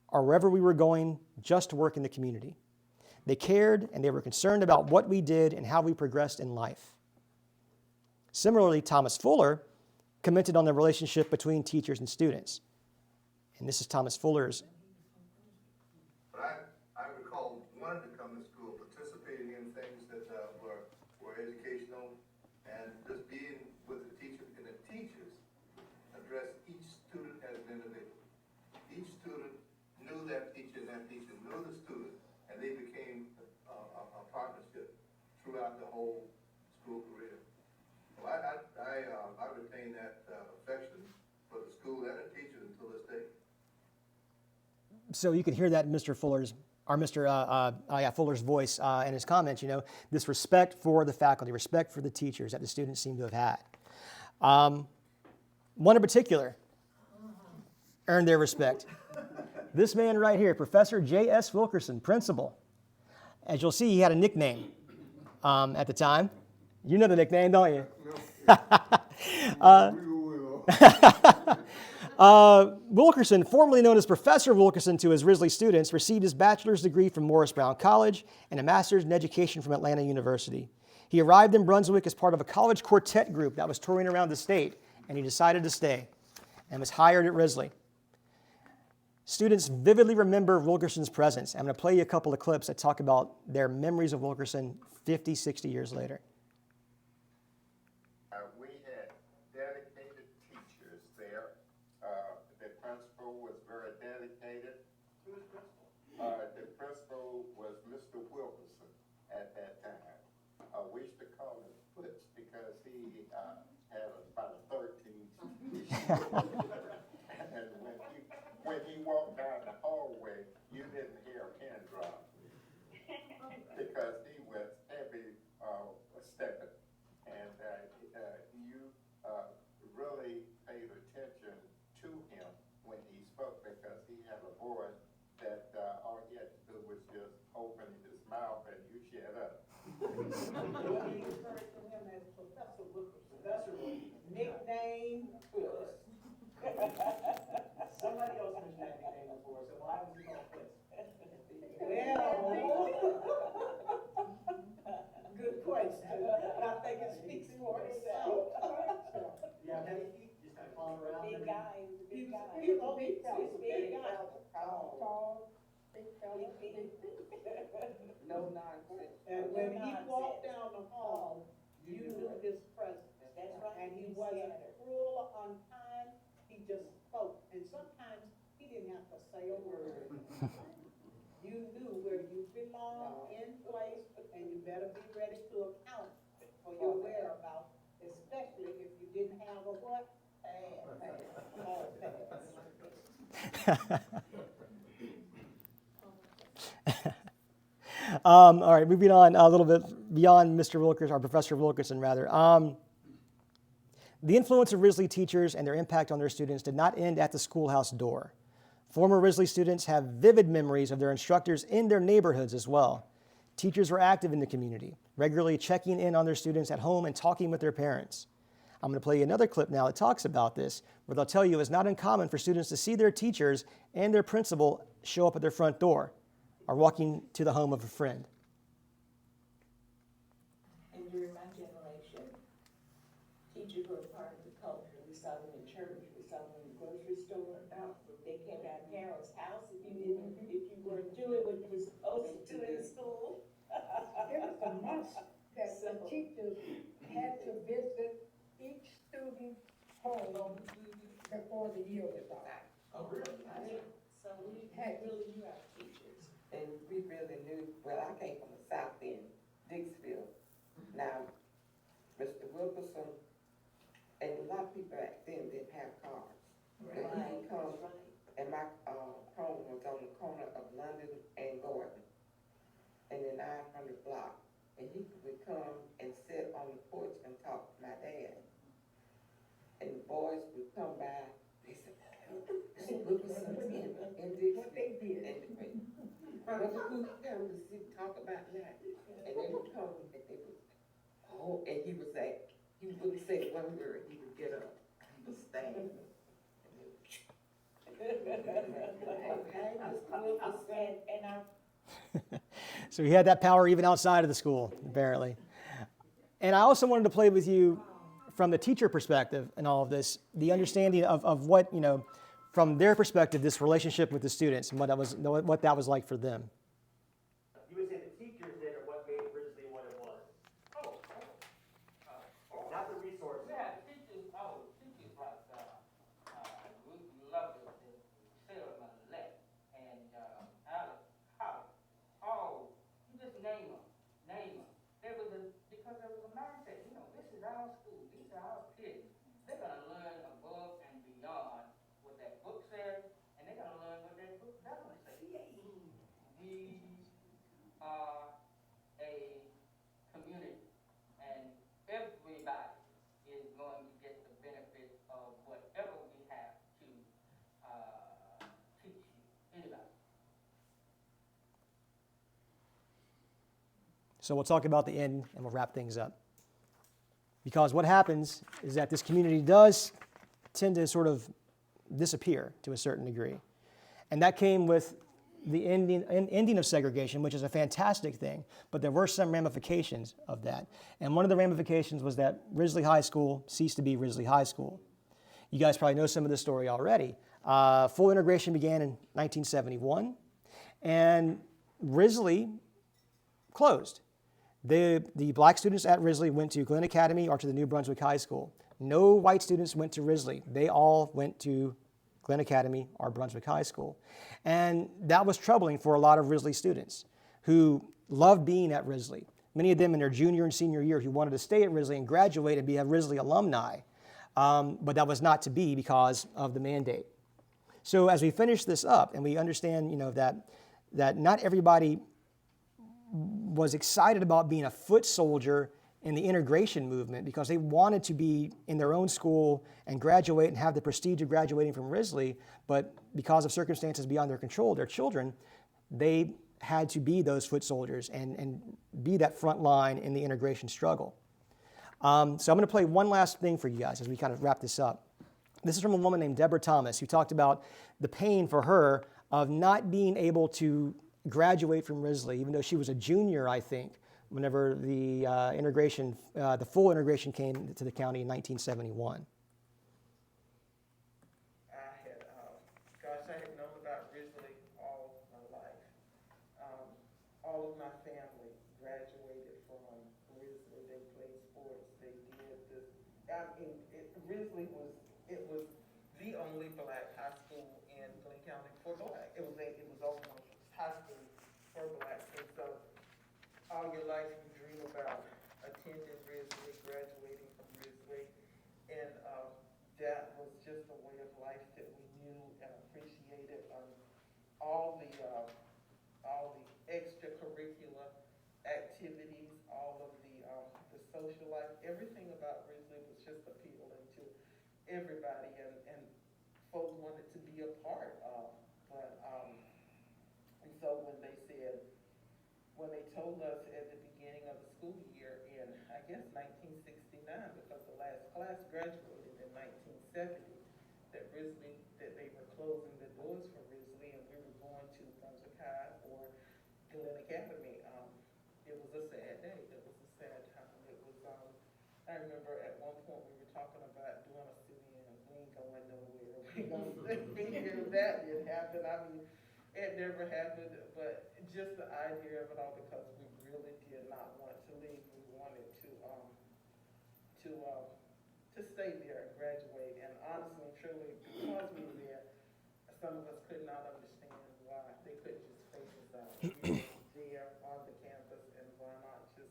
or wherever we were going just to work in the community. They cared and they were concerned about what we did and how we progressed in life." Similarly, Thomas Fuller commented on the relationship between teachers and students. And this is Thomas Fuller's. But I recall wanting to come to school, participating in things that were educational, and just being with the teachers. And the teachers addressed each student as an individual. Each student knew that teacher, and that teacher knew the student, and they became a partnership throughout the whole school career. So I retain that affection for the school and the teachers until this day. So you can hear that in Mr. Fuller's voice in his comments, this respect for the faculty, respect for the teachers that the students seem to have had. One in particular earned their respect. This man right here, Professor J.S. Wilkerson, principal. As you'll see, he had a nickname. at the time. You know the nickname, don't you? Wilkerson, formerly known as Professor Wilkerson to his Risley students, received his bachelor's degree from Morris Brown College and a master's in education from Atlanta University. He arrived in Brunswick as part of a college quartet group that was touring around the state, and he decided to stay and was hired at Risley. Students vividly remember Wilkerson's presence. I'm going to play you a couple of clips that talk about their memories of Wilkerson 50, 60 years later. We had dedicated teachers there. The principal was very dedicated. Who was principal? The principal was Mr. Wilkerson at that time. We used to call him Foots because he had about a 13. And when he walked down the hallway, you didn't hear a pin drop because he was heavy stepping. And you really paid attention to him when he spoke because he had a voice that all he had to do was just open his mouth and you shut up. We refer to him as Professor Wilkerson. That's right. Nickname Foots. Somebody else mentioned that nickname before, so why was he called Foots? Well, good question. I think it speaks for itself. Yeah, heavy feet, just kind of climb around. Big guy, he was a big fella. He was a big guy. Tall, big fella, big feet. No nonsense. And when he walked down the hall, you knew his presence. That's right. And he wasn't cruel or unkind, he just spoke. And sometimes he didn't have to say a word. You knew where you belonged in place, and you better be ready to account for your whereabouts, especially if you didn't have a what? All right, moving on a little bit beyond Mr. Wilkerson, or Professor Wilkerson, rather. The influence of Risley teachers and their impact on their students did not end at the schoolhouse door. Former Risley students have vivid memories of their instructors in their neighborhoods as well. Teachers were active in the community, regularly checking in on their students at home and talking with their parents. I'm going to play you another clip now that talks about this, where they'll tell you it's not uncommon for students to see their teachers and their principal show up at their front door or walking to the home of a friend. And during my generation, teachers were a part of the culture. We saw them in church, we saw them in the grocery store. They came to our parents' house if you weren't doing what you were supposed to do in school. It was a must that the teachers had to visit each student's home before the year was out. Oh, really? So we really knew our teachers. And we really knew, well, I came from the South End, Dixville. Now, Mr. Wilkerson, and a lot of people back then didn't have cars. But he would come, and my home was on the corner of London and Gordon, and then 900 block. And he would come and sit on the porch and talk to my dad. And the boys would come by, they said, Mr. Wilkerson's in Dixville. What they did. Brother who come to see, talk about that. And they would come and they would, oh, and he would say, he wouldn't say one word, he would get up, he would stand. So he had that power even outside of the school, apparently. And I also wanted to play with you from the teacher perspective in all of this, the understanding of what, from their perspective, this relationship with the students and what that was like for them. You would say the teachers did are what made Risley what it was. Not the resources. Yeah, the teachers like, we love it, Sarah Millette and Alex Holly. Oh, you just name them. Because there was a mindset, this is our school, these are our kids. They're gonna learn above and beyond what that book says, and they're gonna learn what that book doesn't say. We So we'll talk about the end and we'll wrap things up. Because what happens is that this community does tend to sort of disappear to a certain degree. And that came with the ending of segregation, which is a fantastic thing, but there were some ramifications of that. And one of the ramifications was that Risley High School ceased to be Risley High School. You guys probably know some of this story already. Full integration began in 1971, and Risley closed. The black students at Risley went to Glynn Academy or to the New Brunswick High School. No white students went to Risley. They all went to Glynn Academy or Brunswick High School. And that was troubling for a lot of Risley students who loved being at Risley. Many of them in their junior and senior year who wanted to stay at Risley and graduate and be a Risley alumni. But that was not to be because of the mandate. So as we finish this up and we understand, that not everybody was excited about being a foot soldier in the integration movement because they wanted to be in their own school and graduate and have the prestige of graduating from Risley, but because of circumstances beyond their control, their children, they had to be those foot soldiers and be that front line in the integration struggle. So I'm going to play one last thing for you guys as we kind of wrap this up. This is from a woman named Deborah Thomas who talked about the pain for her of not being able to graduate from Risley, even though she was a junior, I think, whenever the full integration came to the county in 1971. I had known about Risley all my life. All of my family graduated from Risley. They played sports. They did this. Risley was the only black high school in Glynn County for black. It was only high school for blacks. And so all your life you dream about attending Risley, graduating from Risley, and that was just a way of life that we knew and appreciated. All the extracurricular activities, all of the social life, everything about Risley was just appealing to everybody, and folks wanted to be a part of. And so when they told us at the beginning of the school year in, I guess, 1969, because the last class graduated in 1970, that they were closing the doors for Risley and we were going to Brunswick High or Glynn Academy, it was a sad day. It was a sad time. It was, I remember at one point we were talking about doing a sit-in. We ain't going nowhere. We gonna be here. That didn't happen. I mean, it never happened, but just the idea of it all, because we really did not want to leave. We wanted to stay there and graduate. And honestly and truly, because we were there, some of us could not understand why they couldn't just face us out. We were there on the campus, and why not just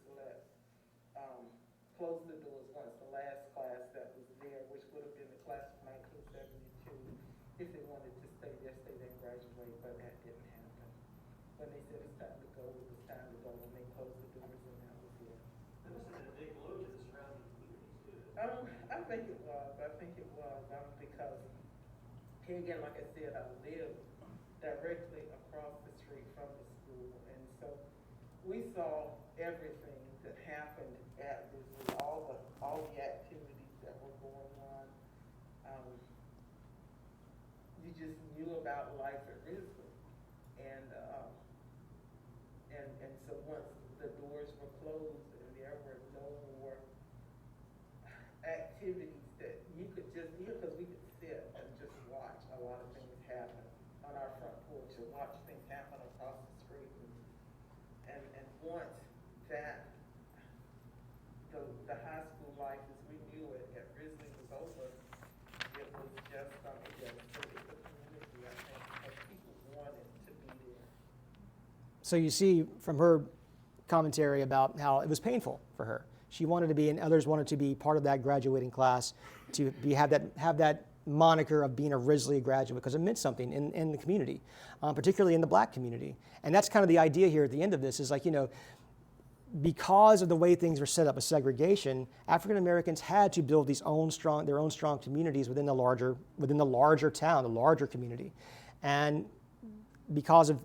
close the doors once the last class that was there, which would have been the class of 1972, if they wanted to stay there and graduate, but that didn't happen. When they said it's time to go, it was time to go, and they closed the doors, and that was it. That must have been a big blow to the surrounding communities, too. I think it was. Because, here again, like I said, I lived directly across the street from the school, and so we saw everything that happened at Risley, all the activities that were going on. You just knew about life at Risley, and so once the doors were closed and there were no more activities that you could just, because we could sit and just watch a lot of things happen on our front porch and watch things happen across the street. And once that, the high school life as we knew it at Risley was over, it was just something that devastated the community, I think, because people wanted to be there. So you see from her commentary about how it was painful for her. She wanted to be, and others wanted to be part of that graduating class, to have that moniker of being a Risley graduate, because it meant something in the community, particularly in the black community. And that's kind of the idea here at the end of this, is like, because of the way things were set up with segregation, African Americans had to build their own strong communities within the larger town, the larger community. And because of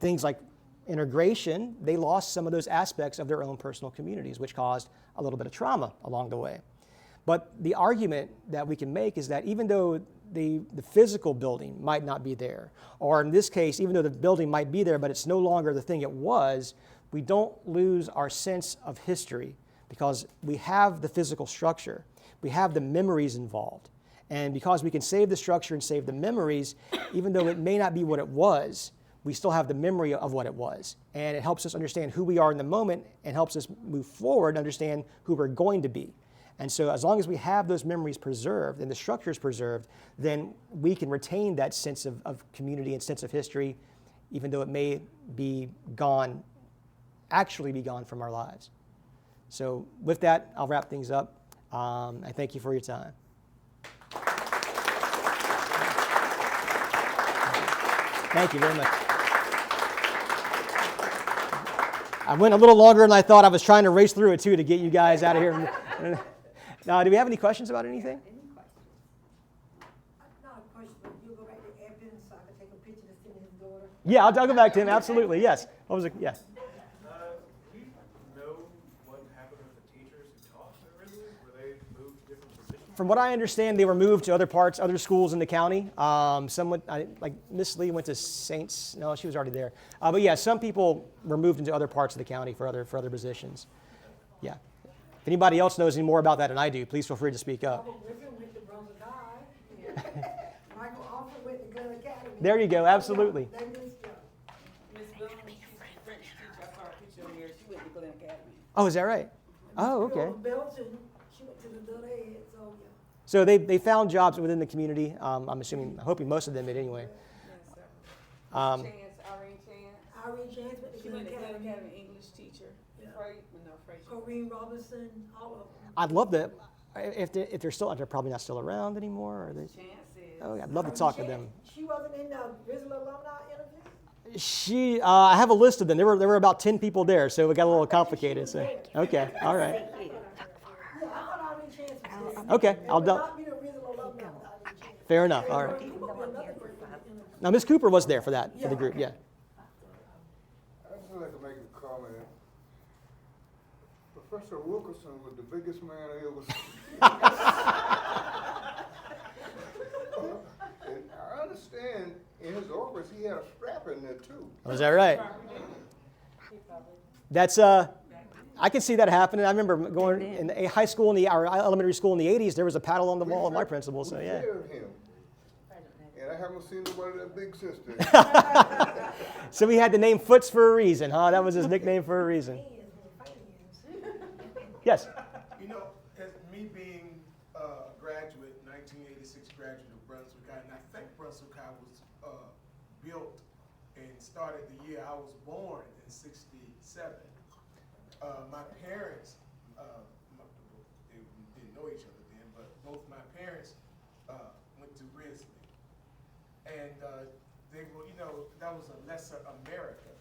things like integration, they lost some of those aspects of their own personal communities, which caused a little bit of trauma along the way. But the argument that we can make is that even though the physical building might not be there, or in this case, even though the building might be there, but it's no longer the thing it was, we don't lose our sense of history because we have the physical structure. We have the memories involved. And because we can save the structure and save the memories, even though it may not be what it was, we still have the memory of what it was. And it helps us understand who we are in the moment and helps us move forward and understand who we're going to be. And so as long as we have those memories preserved and the structures preserved, then we can retain that sense of community and sense of history, even though it may be gone, actually be gone from our lives. So with that, I'll wrap things up. I thank you for your time. Thank you very much. I went a little longer than I thought. I was trying to race through it, too, to get you guys out of here. Now, do we have any questions about anything? Not a question, but you'll go back to Evan so I can take a picture to send his daughter. Yeah, I'll go back to him. Absolutely, yes. What was it? Yeah. Do we know what happened with the teachers who taught at Risley? Were they moved to different positions? From what I understand, they were moved to other parts, other schools in the county. Some went, like Miss Lee went to Saints. No, she was already there. But yeah, some people were moved into other parts of the county for other positions. Yeah. If anybody else knows any more about that than I do, please feel free to speak up. Michael also went to Glynn County. There you go. Absolutely. They missed you. Miss Glynn, she's French teacher. I saw a picture of her. She went to Glynn Academy. Oh, is that right? Oh, okay. Belton, she went to the little head, so yeah. So they found jobs within the community. I'm assuming, hoping most of them did anyway. Yes, sir. Um, Irene Chance. Irene Chance went to She Glynn went to Glynn Academy. Academy, English teacher. Yeah. Frazier. Corrine Robinson, all of them. I'd love to, if they're still, they're probably not still around anymore. Or they, Chance is. oh, I'd love to talk to them. She wasn't in the Risley alumni interview? I have a list of them. There were about 10 people there, so it got a little complicated. So, okay, all right. Yeah, I thought Irene Chance was there. Okay, I'll Would do. not be the Risley alumni without Irene Chance. Fair enough. All right. There would be another person in the interview. Now, Miss Cooper was there for that, for the group. Yeah. I'd just like to make a comment. Professor Wilkerson was the biggest man I ever seen. And I understand in his office he had a strap in there too. Oh, is that right? That's I can see that happening. I remember going in a high school or elementary school in the 80s. There was a paddle on the wall of my principal. So yeah. Him. And I haven't seen nobody that big since then. So we had the name Foots for a reason, huh? That was his nickname for a reason. Yes. You know, as me being a graduate, 1986 graduate of Brunswick High, and I think Brunswick High was built and started the year I was born in '67. My parents, they didn't know each other then, but both my parents went to Risley. And they were, you know, that was a lesser America.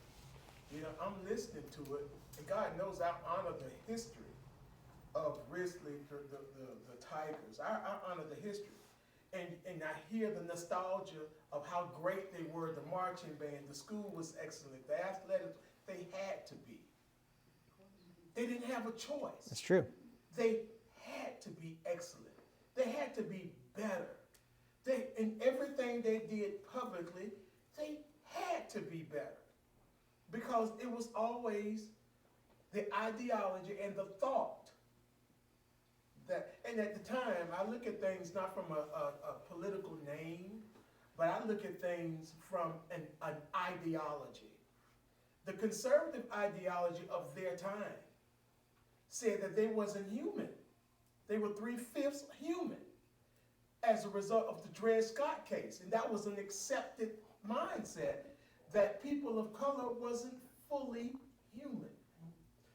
You know, I'm listening to it, and God knows I honor the history of Risley, the Tigers. I honor the history. And I hear the nostalgia of how great they were, the marching band, the school was excellent, the athletics, they had to be. They didn't have a choice. That's true. They had to be excellent. They had to be better. In everything they did publicly, they had to be better. Because it was always the ideology and the thought that, and at the time, I look at things not from a political name, but I look at things from an ideology. The conservative ideology of their time said that they wasn't human. They were 3/5 human as a result of the Dred Scott case. And that was an accepted mindset that people of color wasn't fully human.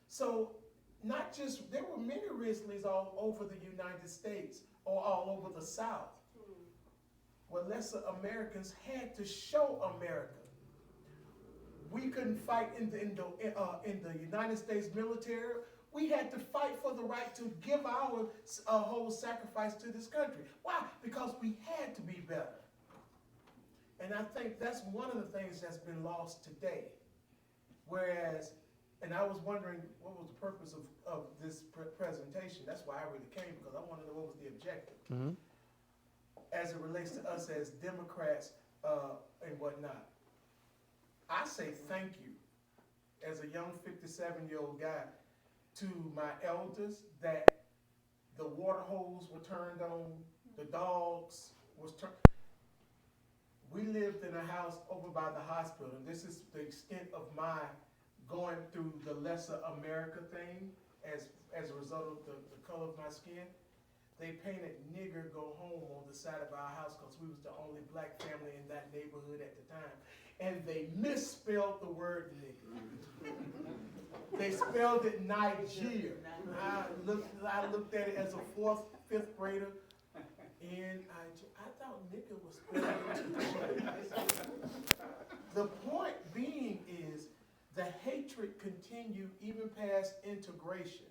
So not just, there were many Risleys all over the United States or all over the South where lesser Americans had to show America. We couldn't fight in the United States military. We had to fight for the right to give our whole sacrifice to this country. Why? Because we had to be better. And I think that's one of the things that's been lost today. Whereas, and I was wondering what was the purpose of this presentation. That's why I really came, because I wanted to know what was the objective. Mm-hmm. As it relates to us as Democrats and whatnot. I say thank you as a young 57-year-old guy to my elders that the water holes were turned on, the dogs was turned. We lived in a house over by the hospital, and this is the extent of my going through the lesser America thing as a result of the color of my skin. They painted "nigger go home" on the side of our house because we was the only black family in that neighborhood at the time. And they misspelled the word nigger. They spelled it Niger. I looked at it as a fourth, fifth grader. N-I-G. I thought nigger was spelled. The point being is the hatred continued even past integration.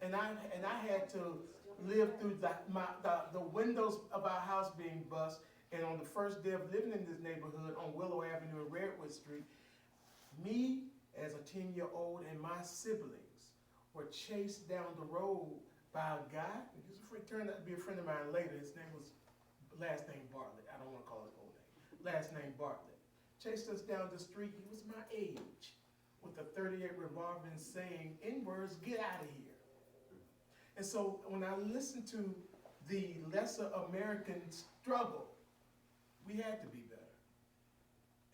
And I had to live through the windows of our house being bust, and on the first day of living in this neighborhood on Willow Avenue and Redwood Street, me as a 10-year-old and my siblings were chased down the road by a guy. He turned out to be a friend of mine later. His name was last name Bartlett. I don't want to call his whole name. Last name Bartlett. Chased us down the street. He was my age, with a .38 revolver and saying N-words, "Get out of here." And so when I listened to the lesser American struggle, we had to be better.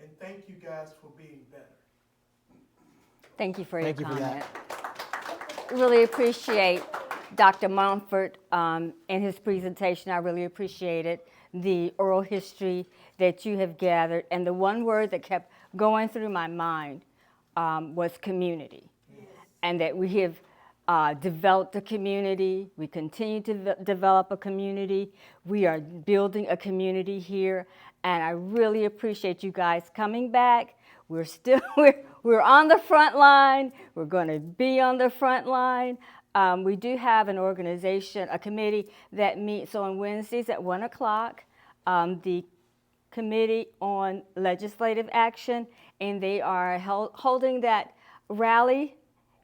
And thank you guys for being better. Thank you for your Thank you for comment. Really appreciate Dr. Montford and his presentation. I really appreciated the oral history that you have gathered. And the one word that kept going through my mind was community. Yes. And that we have developed a community. We continue to develop a community. We are building a community here. And I really appreciate you guys coming back. We're still, we're on the front line. We're going to be on the front line. We do have an organization, a committee that meets on Wednesdays at 1 o'clock, the Committee on Legislative Action, and they are holding that rally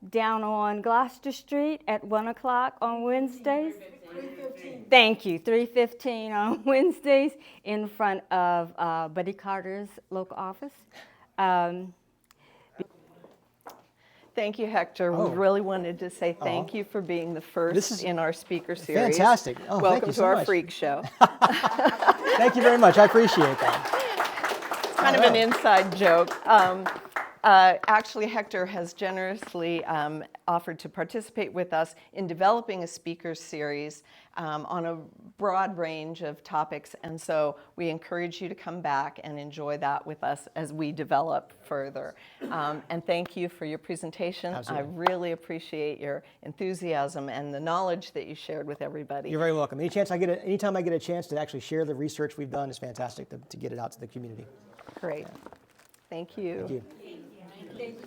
down on Gloucester Street at 1 o'clock on Wednesdays. 3:15. Thank you, 3:15 on Wednesdays in front of Buddy Carter's local office. Thank you, Hector. We really wanted to say thank you for being the first in our speaker series. Fantastic. Oh, welcome thank you to so our much. freak show. Thank you very much. I appreciate that. It's kind of an inside joke. Actually, Hector has generously offered to participate with us in developing a speaker series on a broad range of topics, and so we encourage you to come back and enjoy that with us as we develop further. And thank you for your presentation. Absolutely. I really appreciate your enthusiasm and the knowledge that you shared with everybody. You're very welcome. Anytime I get a chance to actually share the research we've done is fantastic to get it out to the community. Great. Thank you. Thank you.